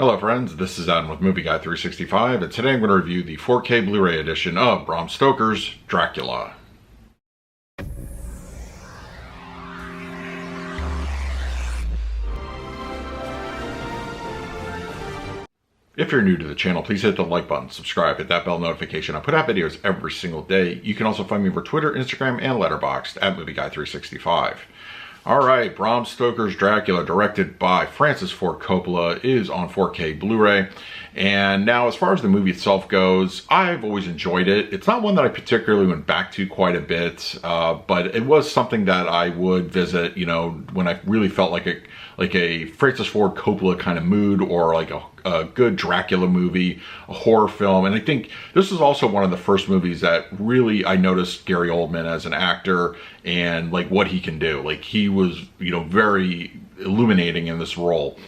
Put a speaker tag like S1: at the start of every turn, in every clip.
S1: Hello friends, this is Adam with Movie Guy 365, and today I'm going to review the 4K Blu-ray edition of Bram Stoker's Dracula. If you're new to the channel, please hit the like button, subscribe, hit that bell notification. I put out videos every single day. You can also find me over Twitter, Instagram, and Letterboxd at Movie Guy 365. Alright, Bram Stoker's Dracula, directed by Francis Ford Coppola, is on 4K Blu-ray. And now, as far as the movie itself goes, I've always enjoyed it. It's not one that I particularly went back to quite a bit, but it was something that I would visit, you know, when I really felt like a Francis Ford Coppola kind of mood, or like a good Dracula movie, a horror film. And I think this is also one of the first movies that really I noticed Gary Oldman as an actor and like what he can do. Like he was, you know, very illuminating in this role.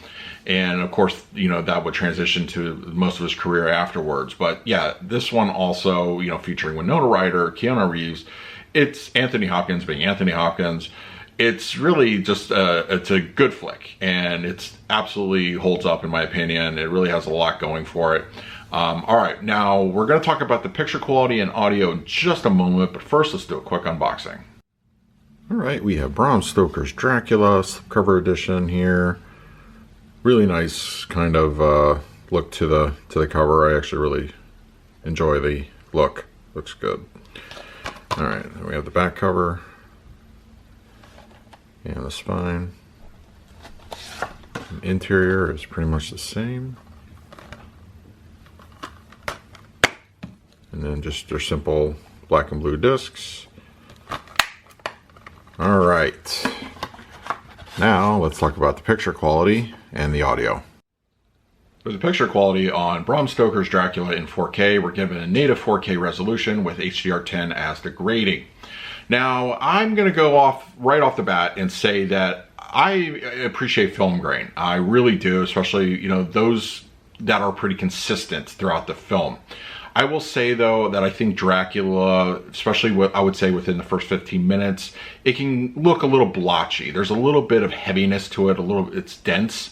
S1: And of course, you know, that would transition to most of his career afterwards. But yeah, this one also, you know, featuring Winona Ryder, Keanu Reeves. It's Anthony Hopkins being Anthony Hopkins. It's really just it's a good flick, and it's absolutely holds up in my opinion. It really has a lot going for it. All right, now we're going to talk about the picture quality and audio in just a moment, but first let's do a quick unboxing. All right, we have Bram Stoker's Dracula slipcover edition here. Really nice kind of look to the cover. I actually really enjoy the look. Looks good. All right, then we have the back cover. And the spine. The interior is pretty much the same. And then just their simple black and blue discs. Alright. Now let's talk about the picture quality and the audio. For the picture quality on Bram Stoker's Dracula in 4K, we're given a native 4K resolution with HDR10 as the grading. Now, I'm going to go off right off the bat and say that I appreciate film grain. I really do, especially, you know, those that are pretty consistent throughout the film. I will say, though, that I think Dracula, especially what I would say within the first 15 minutes, it can look a little blotchy. There's a little bit of heaviness to it, it's dense.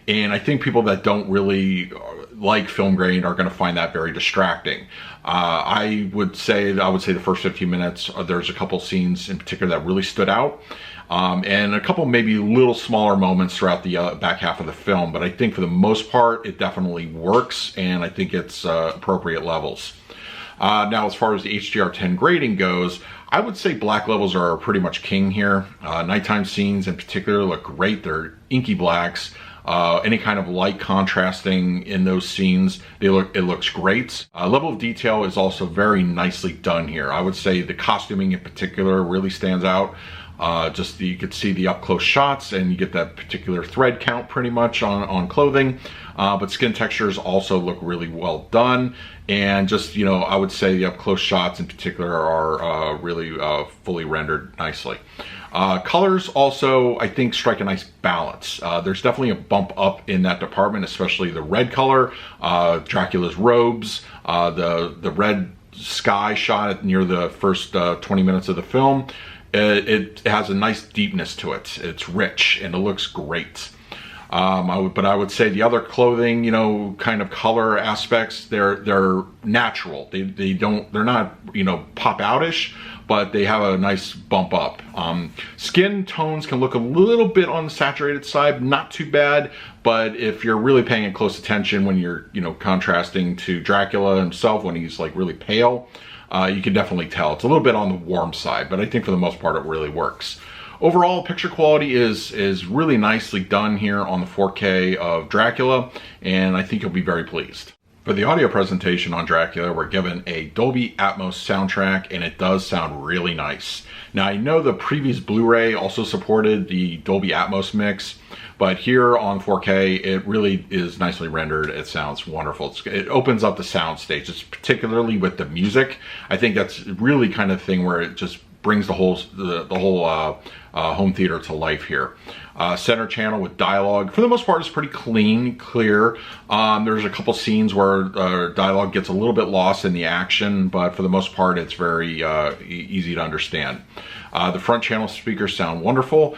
S1: And I think people that don't really like film grain are going to find that very distracting. I would say the first 15 minutes, there's a couple scenes in particular that really stood out. And a couple maybe little smaller moments throughout the back half of the film. But I think for the most part, it definitely works. And I think it's appropriate levels. Now, as far as the HDR10 grading goes, I would say black levels are pretty much king here. Nighttime scenes in particular look great. They're inky blacks. Any kind of light contrasting in those scenes, it looks great. Level of detail is also very nicely done here. I would say the costuming in particular really stands out. You could see the up close shots, and you get that particular thread count pretty much on clothing. But skin textures also look really well done. And just, you know, I would say the up close shots in particular are really fully rendered nicely. Colors also, I think, strike a nice balance. There's definitely a bump up in that department, especially the red color, Dracula's robes, the red sky shot near the first 20 minutes of the film. It has a nice deepness to it. It's rich and it looks great. But I would say the other clothing, you know, kind of color aspects, they're natural. They're not, you know, pop outish, but they have a nice bump up. Skin tones can look a little bit on the saturated side, not too bad, but if you're really paying close attention when you're, you know, contrasting to Dracula himself when he's like really pale, you can definitely tell. It's a little bit on the warm side, but I think for the most part it really works. Overall, picture quality is really nicely done here on the 4K of Dracula, and I think you'll be very pleased. For the audio presentation on Dracula, we're given a Dolby Atmos soundtrack, and it does sound really nice. Now, I know the previous Blu-ray also supported the Dolby Atmos mix, but here on 4K, it really is nicely rendered. It sounds wonderful. It opens up the sound stage, it's particularly with the music. I think that's really kind of thing where it just brings the whole home theater to life here. Center channel with dialogue, for the most part, is pretty clean, clear. There's a couple scenes where dialogue gets a little bit lost in the action, but for the most part, it's very easy to understand. The front channel speakers sound wonderful.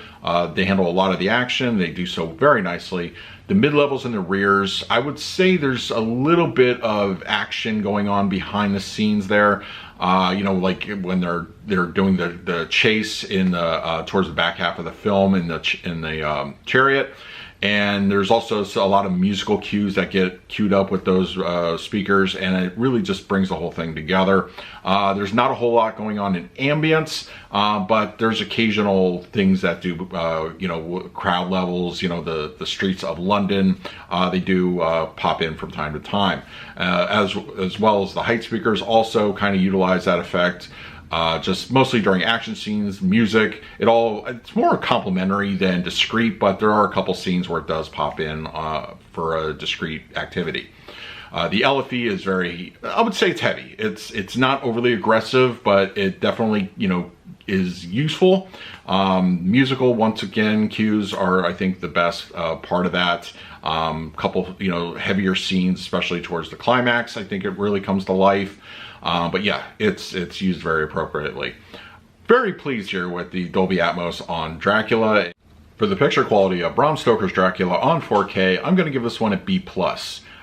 S1: They handle a lot of the action. They do so very nicely. The mid-levels and the rears, I would say there's a little bit of action going on behind the scenes there. You know, like when they're doing the chase in the towards the back half of the film in the chariot. And there's also a lot of musical cues that get queued up with those speakers, and it really just brings the whole thing together. There's not a whole lot going on in ambience, but there's occasional things that do, you know, crowd levels, you know, the streets of London, they do pop in from time to time. As well as the height speakers also kind of utilize that effect. Just mostly during action scenes, music, it's more complimentary than discrete, but there are a couple scenes where it does pop in for a discrete activity. The LFE is very, I would say it's heavy. It's not overly aggressive, but it definitely, you know, is useful. Musical, once again, cues are, I think, the best part of that. Couple, you know, heavier scenes, especially towards the climax, I think it really comes to life. But yeah, it's used very appropriately. Very pleased here with the Dolby Atmos on Dracula. For the picture quality of Bram Stoker's Dracula on 4K, I'm going to give this one a B+.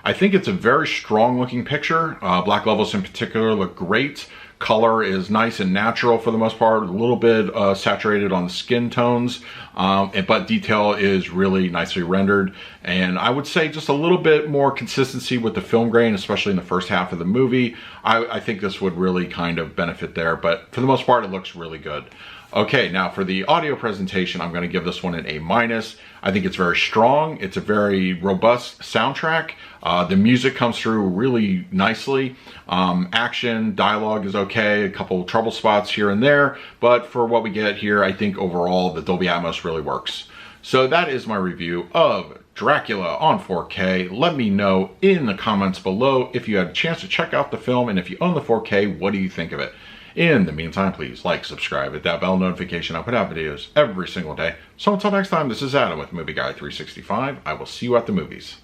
S1: I think it's a very strong looking picture. Black levels in particular look great. Color is nice and natural for the most part, a little bit saturated on the skin tones, but detail is really nicely rendered. And I would say just a little bit more consistency with the film grain, especially in the first half of the movie. I think this would really kind of benefit there, but for the most part, it looks really good. Okay, now for the audio presentation, I'm going to give this one an A-. I think it's very strong. It's a very robust soundtrack. The music comes through really nicely. Action, dialogue is okay. A couple trouble spots here and there, but for what we get here, I think overall the Dolby Atmos really works. So that is my review of Dracula on 4K. Let me know in the comments below if you had a chance to check out the film, and if you own the 4K, what do you think of it? In the meantime, please like, subscribe, hit that bell notification. I put out videos every single day. So until next time, this is Adam with Movie Guy 365. I will see you at the movies.